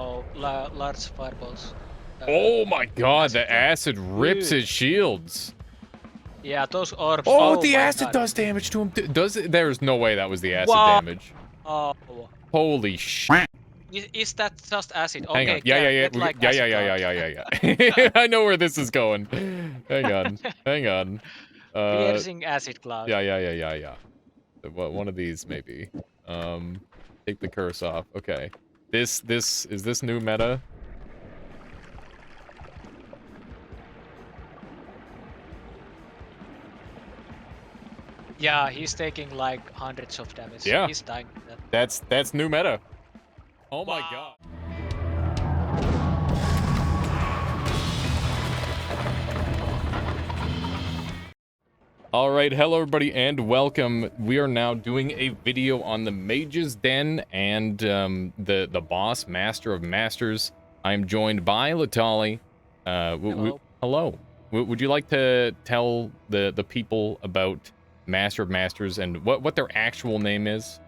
Oh, large fireballs. Oh my god, acid the acid rips Dude. his shields. Yeah, those orbs. Oh, Oh the my acid god. does damage to him. Does it? There's no way that was the acid Wow. damage. Oh. Holy shit. Is that just acid? Hang Okay, on. Yeah. get like acid gloves. Yeah. I know where this is going. Hang on. Piercing acid gloves. Yeah. One of these maybe. Take the curse off. Okay. Is this new meta? Yeah, he's taking like hundreds of damage. Yeah. He's dying. That's new meta. Oh my Wow. god. Alright, hello everybody and welcome. We are now doing a video on the Mage's Den and the boss, Master of Masters. I am joined by Latali. Hello. Hello. Would you like to tell the people about Master of Masters and what their actual name is?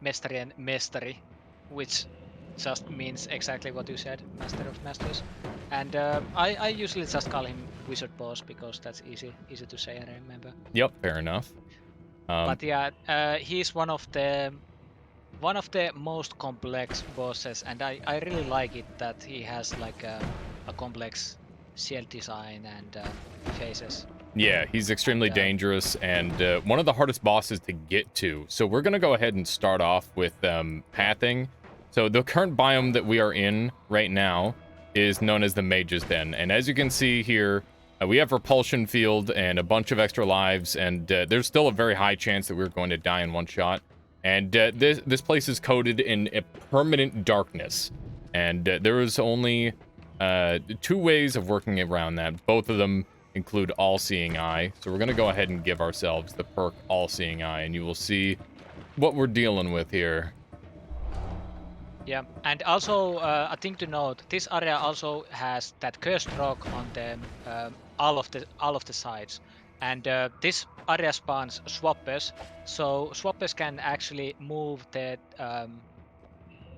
Mestari and Mestari, which just means exactly what you said, Master of Masters. And I usually just call him Wizard Boss because that's easy to say and remember. Yep, fair enough. But yeah, he's one of the most complex bosses, and I really like it that he has like a complex shield design and faces. Yeah, he's extremely dangerous and one of the hardest bosses to get to. So we're going to go ahead and start off with pathing. So the current biome that we are in right now is known as the Mage's Den. And as you can see here, we have repulsion field and a bunch of extra lives. And there's still a very high chance that we're going to die in one shot. And this place is coated in a permanent darkness. And there is only two ways of working around that. Both of them include All-Seeing Eye. So we're going to go ahead and give ourselves the perk All-Seeing Eye, and you will see what we're dealing with here. Yeah, and also a thing to note: this area also has that cursed rock on the all of the sides, and this area spawns swappers. So swappers can actually move the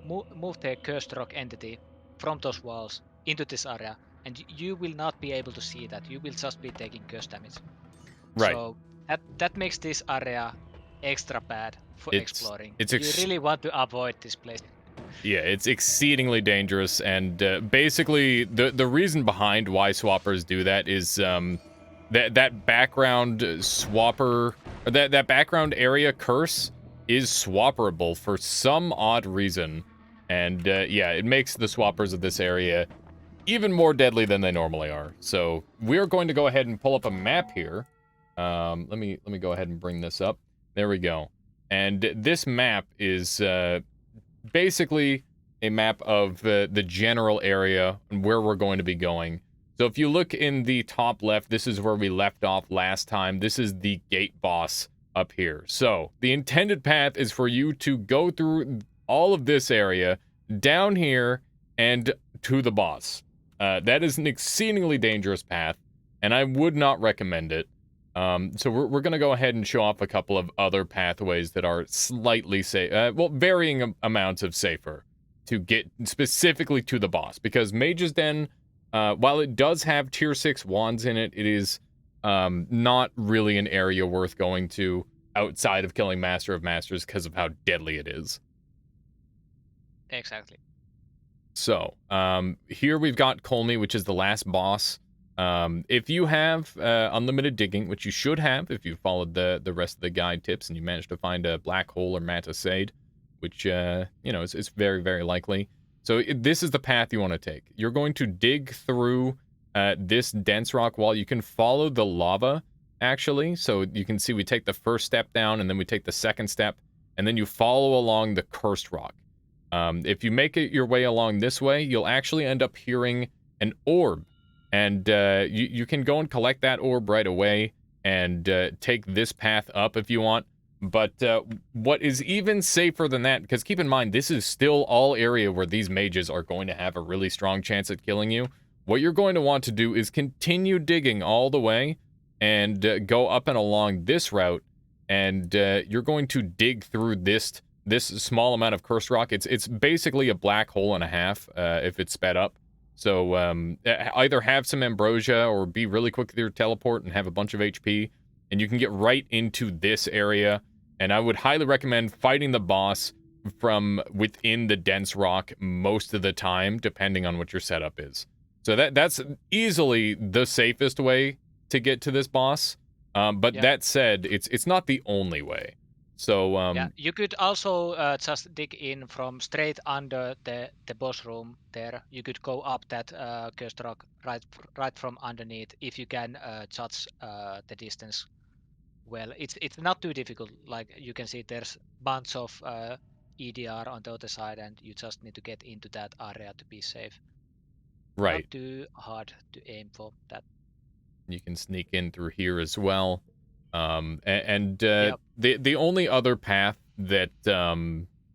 move the cursed rock entity from those walls into this area, and you will not be able to see that. You will just be taking curse damage. Right. So that makes this area extra bad for exploring. You really want to avoid this place. Yeah, it's exceedingly dangerous, and basically the reason behind why swappers do that is that background swapper, or that background area curse is swapperable for some odd reason, and yeah, it makes the swappers of this area even more deadly than they normally are. So we're going to go ahead and pull up a map here. Let me go ahead and bring this up. There we go. And this map is basically a map of the general area and where we're going to be going. So if you look in the top left, this is where we left off last time. This is the gate boss up here. So the intended path is for you to go through all of this area, down here, and to the boss. That is an exceedingly dangerous path, and I would not recommend it. So we're going to go ahead and show off a couple of other pathways that are slightly safe, well, varying amounts of safer to get specifically to the boss. Because Mage's Den, while it does have tier 6 wands in it, it is not really an area worth going to outside of killing Master of Masters because of how deadly it is. Exactly. So, here we've got Colmy, which is the last boss. If you have unlimited digging, which you should have if you followed the rest of the guide tips and you managed to find a black hole or Matasade, which, you know, is very, very likely. So this is the path you want to take. You're going to dig through this dense rock wall. You can follow the lava, actually. So you can see we take the first step down, and then we take the second step, and then you follow along the cursed rock. If you make it your way along this way, you'll actually end up hearing an orb. And you can go and collect that orb right away and take this path up if you want. But what is even safer than that, because keep in mind, this is still all area where these mages are going to have a really strong chance at killing you. What you're going to want to do is continue digging all the way and go up and along this route. And you're going to dig through this this small amount of Curse Rock, it's basically a black hole and a half if it's sped up. So either have some Ambrosia or be really quick with your teleport and have a bunch of HP, and you can get right into this area. And I would highly recommend fighting the boss from within the dense rock most of the time, depending on what your setup is. So that's easily the safest way to get to this boss. But that said, it's not the only way. So yeah, you could also just dig in from straight under the boss room there. You could go up that cursed rock right from underneath if you can judge the distance well. It's not too difficult. Like you can see, there's bunch of EDR on the other side, and you just need to get into that area to be safe. right. Not too hard to aim for that. You can sneak in through here as well. Yep. The only other path that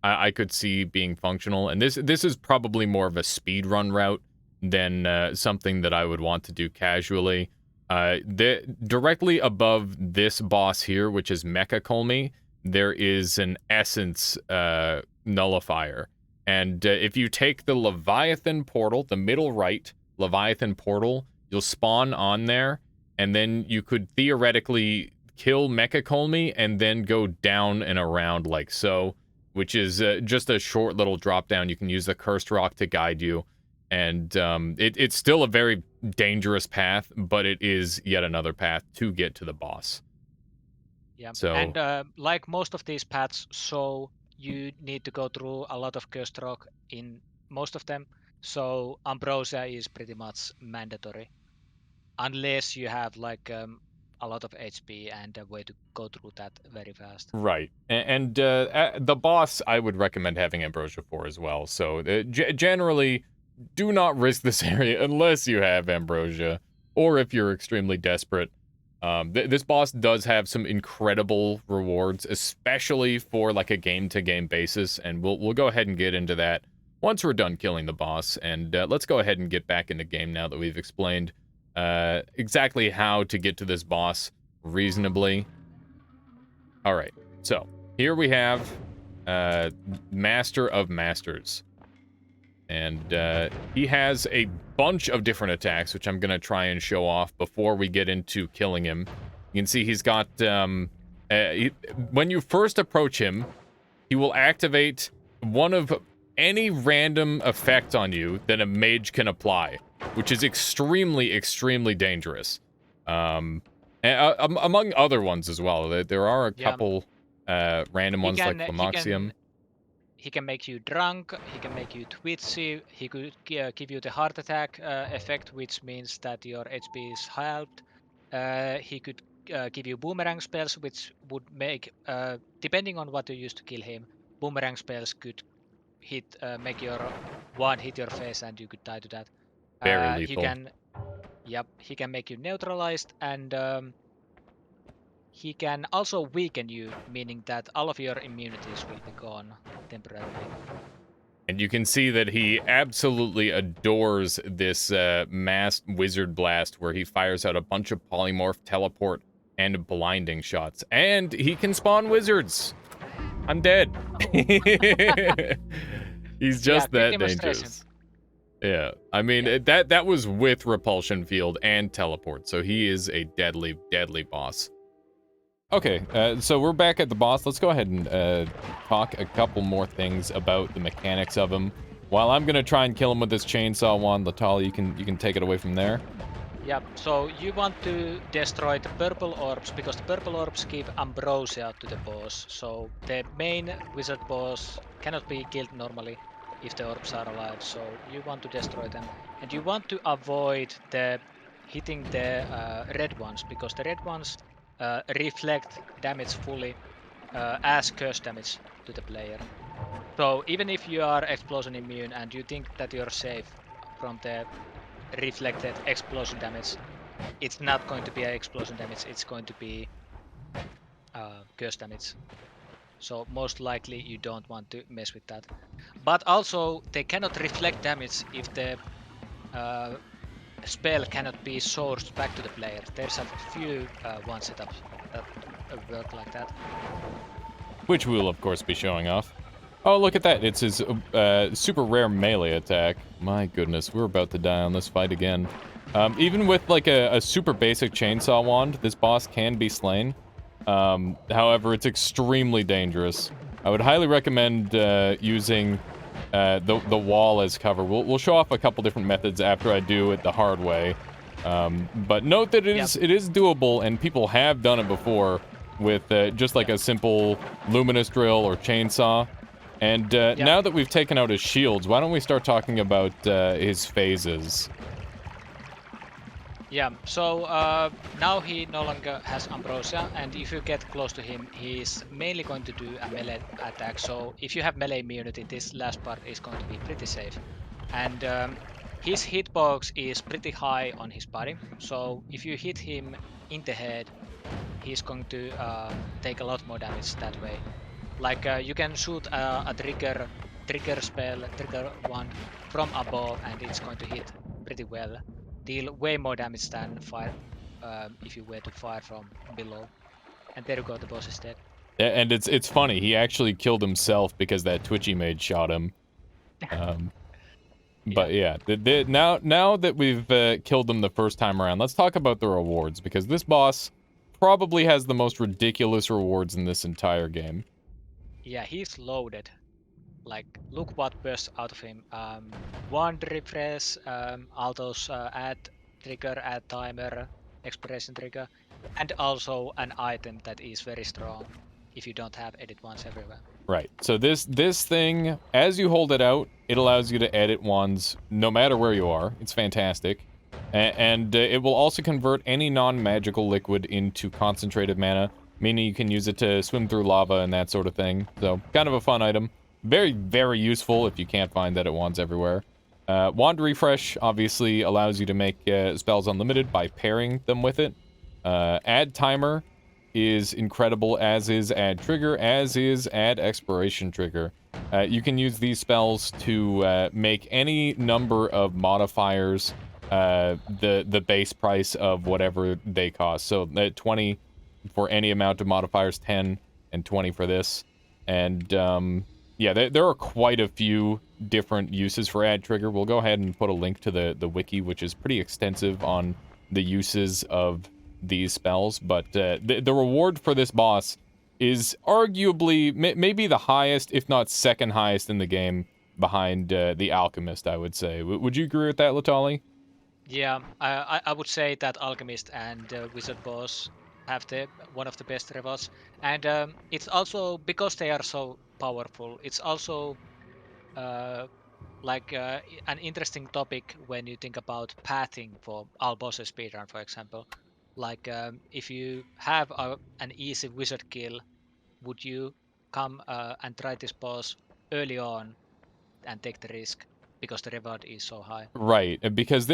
I could see being functional, and this is probably more of a speed run route than something that I would want to do casually. Directly above this boss here, which is Mecha Colmy, there is an essence nullifier. And if you take the Leviathan portal, the middle right Leviathan portal, you'll spawn on there, and then you could theoretically kill Mecha Colmy and then go down and around like so, which is just a short little drop down. You can use the Cursed Rock to guide you, and it's still a very dangerous path, but it is yet another path to get to the boss. Yeah, so, and like most of these paths, so you need to go through a lot of Cursed Rock in most of them, so Ambrosia is pretty much mandatory. Unless you have like a lot of HP and a way to go through that very fast. Right. And the boss, I would recommend having Ambrosia for as well. So generally, do not risk this area unless you have Ambrosia, or if you're extremely desperate. This boss does have some incredible rewards, especially for like a game-to-game basis, and we'll go ahead and get into that once we're done killing the boss. And let's go ahead and get back into game now that we've explained exactly how to get to this boss reasonably. All right, so here we have Master of Masters, and he has a bunch of different attacks, which I'm gonna try and show off before we get into killing him. You can see he's got when you first approach him, he will activate one of any random effect on you that a mage can apply, which is extremely, extremely dangerous. Among other ones as well. There are a couple random ones like Flamoxium. He can make you drunk, he can make you twitchy, he could give you the heart attack effect, which means that your HP is halved. He could give you boomerang spells, which would make, depending on what you use to kill him, boomerang spells could make your wand hit your face and you could die to that. Very lethal. He can make you neutralized, and he can also weaken you, meaning that all of your immunities will be gone temporarily. And you can see that he absolutely adores this mass wizard blast, where he fires out a bunch of polymorph, teleport, and blinding shots. And he can spawn wizards. I'm dead. He's just that dangerous. Yeah, I mean, that was with Repulsion Field and Teleport, so he is a deadly, deadly boss. Okay, so we're back at the boss. Let's go ahead and talk a couple more things about the mechanics of him. While I'm gonna try and kill him with this chainsaw wand, Latal, you can take it away from there. Yeah, so you want to destroy the purple orbs, because the purple orbs give ambrosia to the boss. So the main wizard boss cannot be killed normally if the orbs are alive, so you want to destroy them. And you want to avoid hitting the red ones, because the red ones reflect damage fully as curse damage to the player. So even if you are explosion immune and you think that you're safe from the reflected explosion damage, it's not going to be explosion damage, it's going to be curse damage. So most likely you don't want to mess with that. But also they cannot reflect damage if the spell cannot be sourced back to the player. There's a few one setups that work like that. Which we'll of course be showing off. Oh, look at that. It's his super rare melee attack. My goodness, we're about to die on this fight again. Even with like a super basic chainsaw wand, this boss can be slain. However, it's extremely dangerous. I would highly recommend using the wall as cover. We'll show off a couple different methods after I do it the hard way. But note that it is doable, and people have done it before with just like a simple luminous drill or chainsaw. And now that we've taken out his shields, why don't we start talking about his phases? Yeah, so now he no longer has Ambrosia, and if you get close to him, he's mainly going to do a melee attack. So if you have melee immunity, this last part is going to be pretty safe. And his hitbox is pretty high on his body, so if you hit him in the head, he's going to take a lot more damage that way. Like you can shoot a trigger spell, trigger wand from above, and it's going to hit pretty well. Deal way more damage than fire if you were to fire from below. And there you go, the boss is dead. Yeah, and it's funny, he actually killed himself because that twitchy mage shot him. But yeah, now that we've killed them the first time around, let's talk about the rewards, because this boss probably has the most ridiculous rewards in this entire game. Yeah, he's loaded. Like, look what bursts out of him. Wand refresh, Alto's add trigger, add timer, expiration trigger, and also an item that is very strong if you don't have edit wands everywhere. Right. So this thing, as you hold it out, it allows you to edit wands no matter where you are. It's fantastic. And it will also convert any non-magical liquid into concentrated mana, meaning you can use it to swim through lava and that sort of thing. So, kind of a fun item. Very, very useful if you can't find edit wands everywhere. Wand refresh obviously allows you to make spells unlimited by pairing them with it. Add timer is incredible, as is add trigger, as is add expiration trigger. You can use these spells to make any number of modifiers the base price of whatever they cost. So 20 for any amount of modifiers, 10 and 20 for this. And yeah, there are quite a few different uses for add trigger. We'll go ahead and put a link to the wiki, which is pretty extensive on the uses of these spells. But the reward for this boss is arguably maybe the highest, if not second highest in the game, behind the Alchemist, I would say. Would you agree with that, Latali? Yeah, I would say that Alchemist and Wizard Boss have one of the best rewards. And it's also, because they are so powerful, it's also like an interesting topic when you think about pathing for all bosses speedrun, for example. Like if you have an easy wizard kill, would you come and try this boss early on and take the risk because the reward is so high? Right, because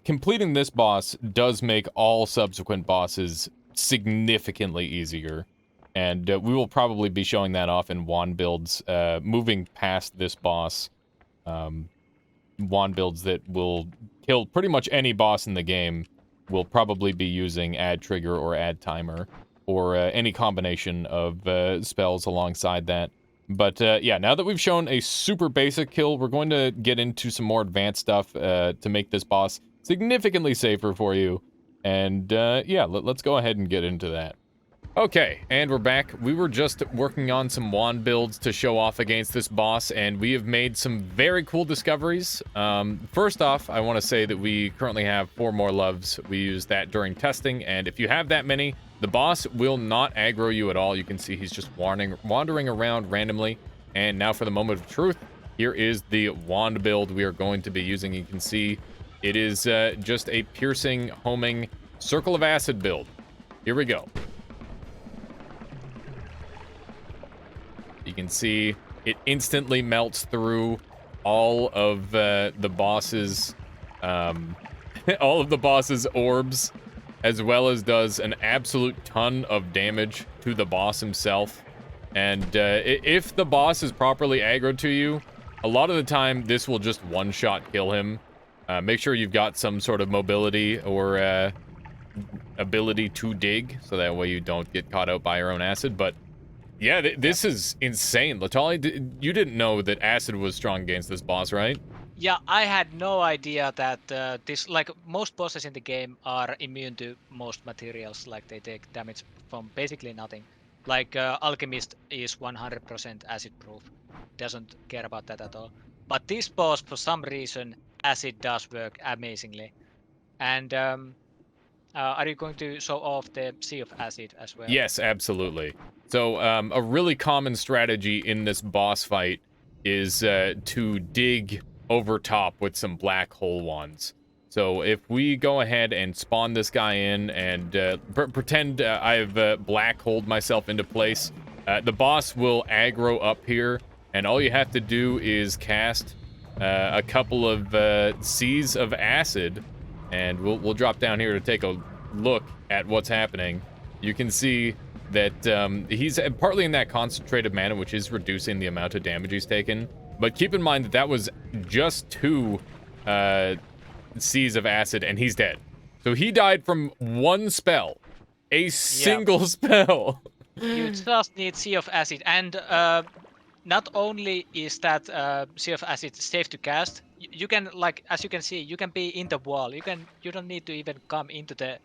completing this boss does make all subsequent bosses significantly easier. And we will probably be showing that off in wand builds, moving past this boss. Wand builds that will kill pretty much any boss in the game will probably be using add trigger or add timer, or any combination of spells alongside that. But yeah, now that we've shown a super basic kill, we're going to get into some more advanced stuff to make this boss significantly safer for you. And yeah, let's go ahead and get into that. Okay, and we're back. We were just working on some wand builds to show off against this boss, and we have made some very cool discoveries. First off, I want to say that we currently have 4 more loves. We used that during testing, and if you have that many, the boss will not aggro you at all. You can see he's just wandering around randomly. And now for the moment of truth, here is the wand build we are going to be using. You can see it is just a piercing, homing, circle of acid build. Here we go. You can see it instantly melts through all of the boss's orbs, as well as does an absolute ton of damage to the boss himself. And if the boss is properly aggroed to you, a lot of the time this will just one-shot kill him. Make sure you've got some sort of mobility or ability to dig, so that way you don't get caught out by your own acid. But Yeah, this is insane. Latali, you didn't know that acid was strong against this boss, right? Yeah, I had no idea that this, like most bosses in the game, are immune to most materials. Like they take damage from basically nothing. Like Alchemist is 100% acid proof, doesn't care about that at all. But this boss, for some reason, acid does work amazingly. And are you going to show off the Sea of Acid as well? Yes, absolutely. So, a really common strategy in this boss fight is to dig over top with some black hole wands. So, if we go ahead and spawn this guy in and pretend I've black holed myself into place, the boss will aggro up here, and all you have to do is cast a couple of seas of acid, and we'll drop down here to take a look at what's happening. You can see that he's partly in that concentrated mana, which is reducing the amount of damage he's taken. But keep in mind that that was just 2 seas of acid, and he's dead. So he died from 1 spell. A single spell. You just need Sea of Acid, and not only is that Sea of Acid safe to cast, you can, like, as you can see, you can be in the wall. You don't need to even come into the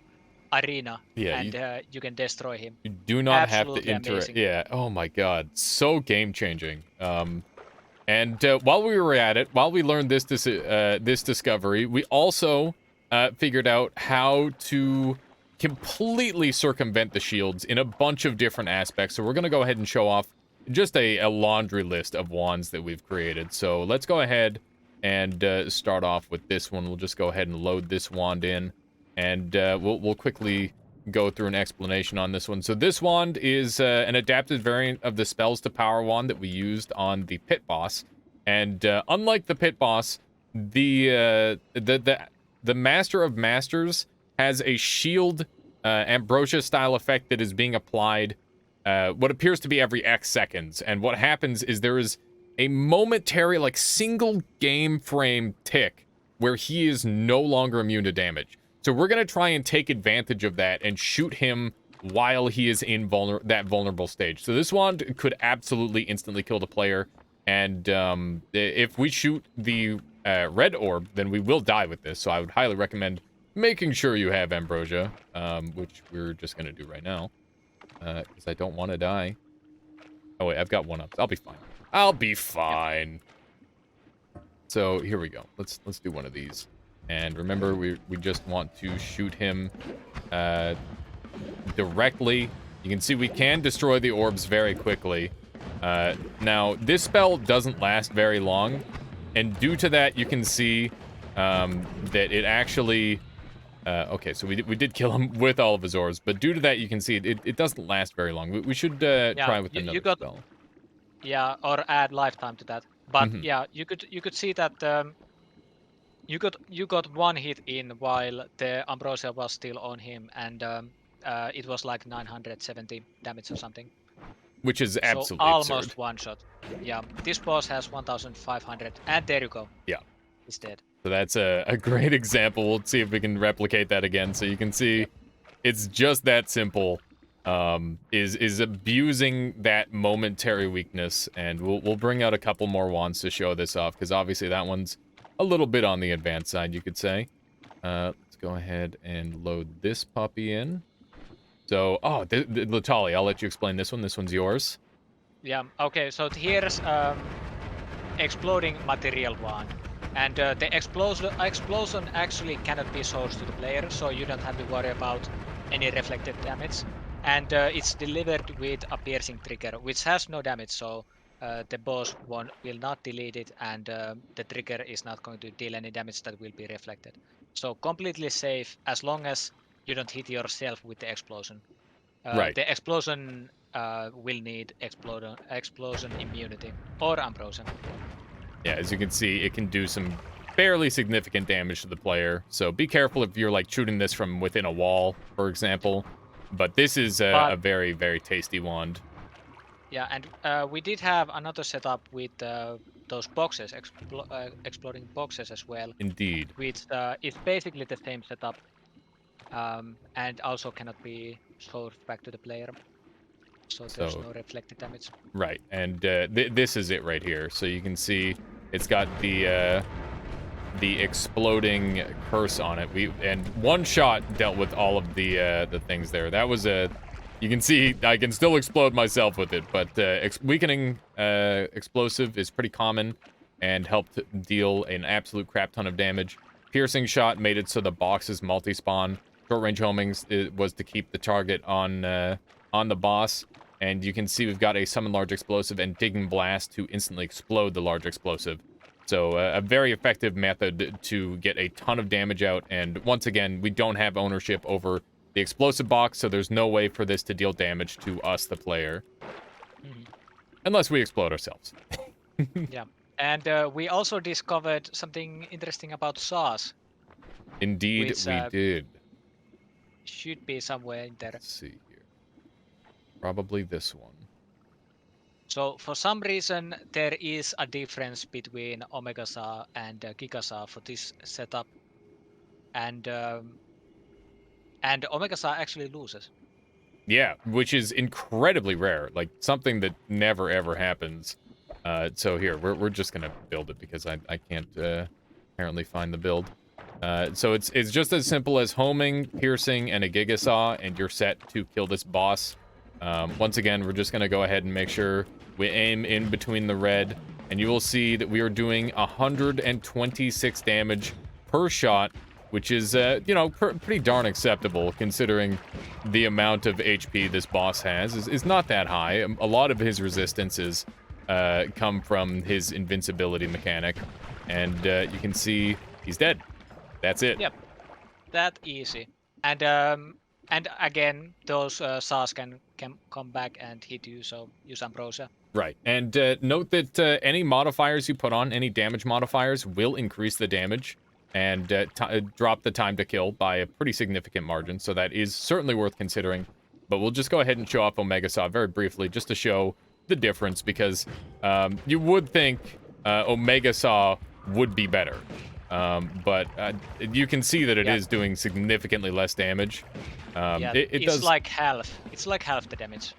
arena, Yeah, and you can destroy him. You do not Absolutely have to enter amazing. it. Yeah. Oh my god. So game changing. And while we were at it, while we learned this discovery, we also figured out how to completely circumvent the shields in a bunch of different aspects. So we're gonna go ahead and show off just a laundry list of wands that we've created. So let's go ahead and start off with this one. We'll just go ahead and load this wand in, and we'll quickly go through an explanation on this one. So this wand is an adapted variant of the spells to power wand that we used on the pit boss. And unlike the pit boss, the Master of Masters has a shield ambrosia style effect that is being applied what appears to be every X seconds. And what happens is there is a momentary, like, single game frame tick where he is no longer immune to damage. So we're going to try and take advantage of that and shoot him while he is in that vulnerable stage. So this wand could absolutely instantly kill the player. And if we shoot the red orb, then we will die with this. So I would highly recommend making sure you have ambrosia, which we're just going to do right now. Because I don't want to die. Oh, wait, I've got 1 up. I'll be fine. I'll be fine. So here we go. Let's do one of these. And remember, we just want to shoot him directly. You can see we can destroy the orbs very quickly. Now, this spell doesn't last very long. And due to that, you can see that it actually... okay, so we did kill him with all of his orbs. But due to that, you can see it doesn't last very long. We should try with another spell. Yeah, or add lifetime to that. But yeah, you could see that... You got 1 hit in while the ambrosia was still on him, and it was like 970 damage or something. Which is absolutely so almost absurd. 1 shot. Yeah, this boss has 1,500, and there you go. Yeah, he's dead. So that's a great example. We'll see if we can replicate that again. So you can see, it's just that simple. Is abusing that momentary weakness, and we'll bring out a couple more wands to show this off, because obviously that one's a little bit on the advanced side, you could say. Let's go ahead and load this puppy in. So, Latali, I'll let you explain this one. This one's yours. Yeah, okay, so here's exploding material wand. And the explosion actually cannot be sourced to the player, so you don't have to worry about any reflected damage. And it's delivered with a piercing trigger, which has no damage, so the boss will not delete it, and the trigger is not going to deal any damage that will be reflected. So completely safe as long as you don't hit yourself with the explosion. Right. The explosion will need explosion immunity or ambrosia. Yeah, as you can see, it can do some fairly significant damage to the player. So be careful if you're like shooting this from within a wall, for example. But this is a very, very tasty wand. Yeah, and we did have another setup with those boxes, exploding boxes as well. Indeed. Which is basically the same setup, and also cannot be sourced back to the player. So there's no reflected damage. Right, and this is it right here. So you can see it's got the exploding curse on it. And one shot dealt with all of the things there. That was a. You can see I can still explode myself with it, but weakening explosive is pretty common and helped deal an absolute crap ton of damage. Piercing shot made it so the box is multi-spawn. Short range homing was to keep the target on the boss. And you can see we've got a summon large explosive and digging blast to instantly explode the large explosive. So a very effective method to get a ton of damage out. And once again, we don't have ownership over the explosive box, so there's no way for this to deal damage to us, the player. Unless we explode ourselves. Yeah. And we also discovered something interesting about sauce. Indeed, which, we did. Should be somewhere in there. Let's see here. Probably this one. So for some reason, there is a difference between Omega Saw and Giga Saw for this setup. And Omega Saw actually loses. Yeah, which is incredibly rare. Like, something that never, ever happens. So here, we're just gonna build it because I can't apparently find the build. So it's just as simple as homing, piercing, and a Giga Saw, and you're set to kill this boss. Once again, we're just gonna go ahead and make sure we aim in between the red, and you will see that we are doing 126 damage per shot, which is, you know, pretty darn acceptable considering the amount of HP this boss has is not that high. A lot of his resistances come from his invincibility mechanic, and you can see he's dead. That's it. Yep, that easy. And again, those saws can come back and hit you, so use Ambrosia. Right, and note that any modifiers you put on, any damage modifiers, will increase the damage and drop the time to kill by a pretty significant margin, so that is certainly worth considering. But we'll just go ahead and show off Omega Saw very briefly, just to show the difference, because you would think Omega Saw would be better. But you can see that it is doing significantly less damage. It does like half. It's like half the damage.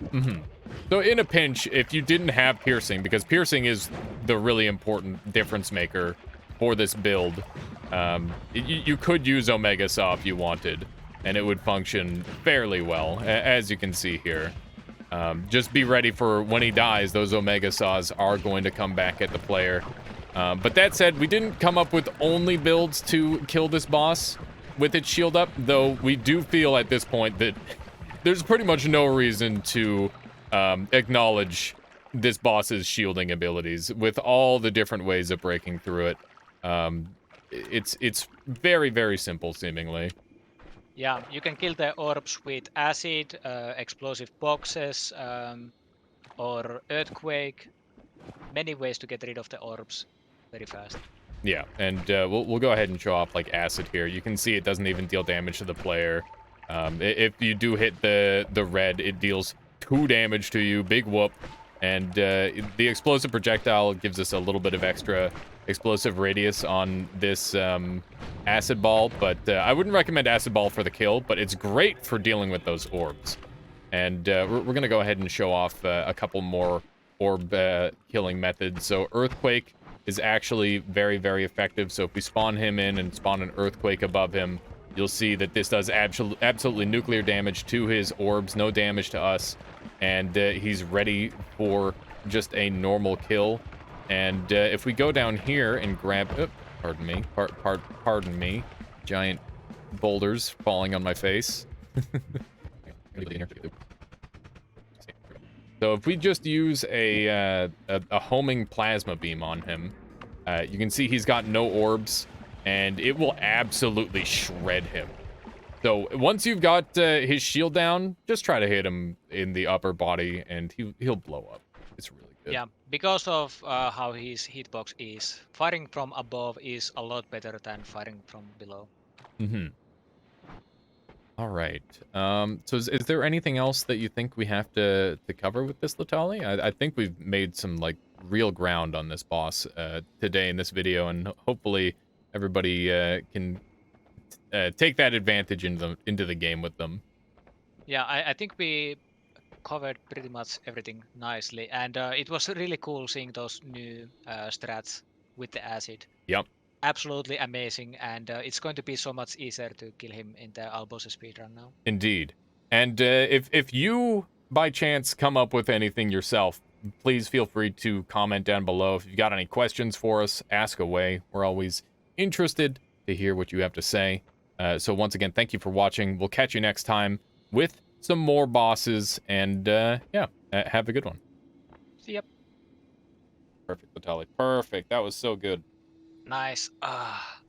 So in a pinch, if you didn't have piercing, because piercing is the really important difference maker for this build, you could use Omega Saw if you wanted, and it would function fairly well, as you can see here. Just be ready for when he dies, those Omega Saws are going to come back at the player. But that said, we didn't come up with only builds to kill this boss with its shield up, though we do feel at this point that there's pretty much no reason to acknowledge this boss's shielding abilities with all the different ways of breaking through it. It's very, very simple, seemingly. Yeah, you can kill the orbs with acid, explosive boxes, or earthquake. Many ways to get rid of the orbs very fast. Yeah, and we'll go ahead and show off like acid here. You can see it doesn't even deal damage to the player. If you do hit the red, it deals 2 damage to you. Big whoop. And the explosive projectile gives us a little bit of extra explosive radius on this acid ball, but I wouldn't recommend acid ball for the kill, but it's great for dealing with those orbs. And we're gonna go ahead and show off a couple more orb killing methods. So earthquake is actually very, very effective. So if we spawn him in and spawn an earthquake above him, you'll see that this does absolutely nuclear damage to his orbs, no damage to us, and he's ready for just a normal kill. And if we go down here and grab, pardon me, giant boulders falling on my face. So if we just use a homing plasma beam on him, you can see he's got no orbs, and it will absolutely shred him. So once you've got his shield down, just try to hit him in the upper body, and he'll blow up. It's really good. Yeah, because of how his hitbox is, firing from above is a lot better than firing from below. All right. So is there anything else that you think we have to cover with this Latali? I think we've made some like real ground on this boss today in this video, and hopefully everybody can take that advantage into the game with them. Yeah, I think we covered pretty much everything nicely, and it was really cool seeing those new strats with the acid. Yep. Absolutely amazing, and it's going to be so much easier to kill him in the Albosa speedrun now. Indeed. And if you by chance come up with anything yourself, please feel free to comment down below. If you've got any questions for us, ask away. We're always interested to hear what you have to say. So once again, thank you for watching. We'll catch you next time with some more bosses. And yeah, have a good one. See ya. Perfect, Vitali. Perfect. That was so good. Nice. Ah.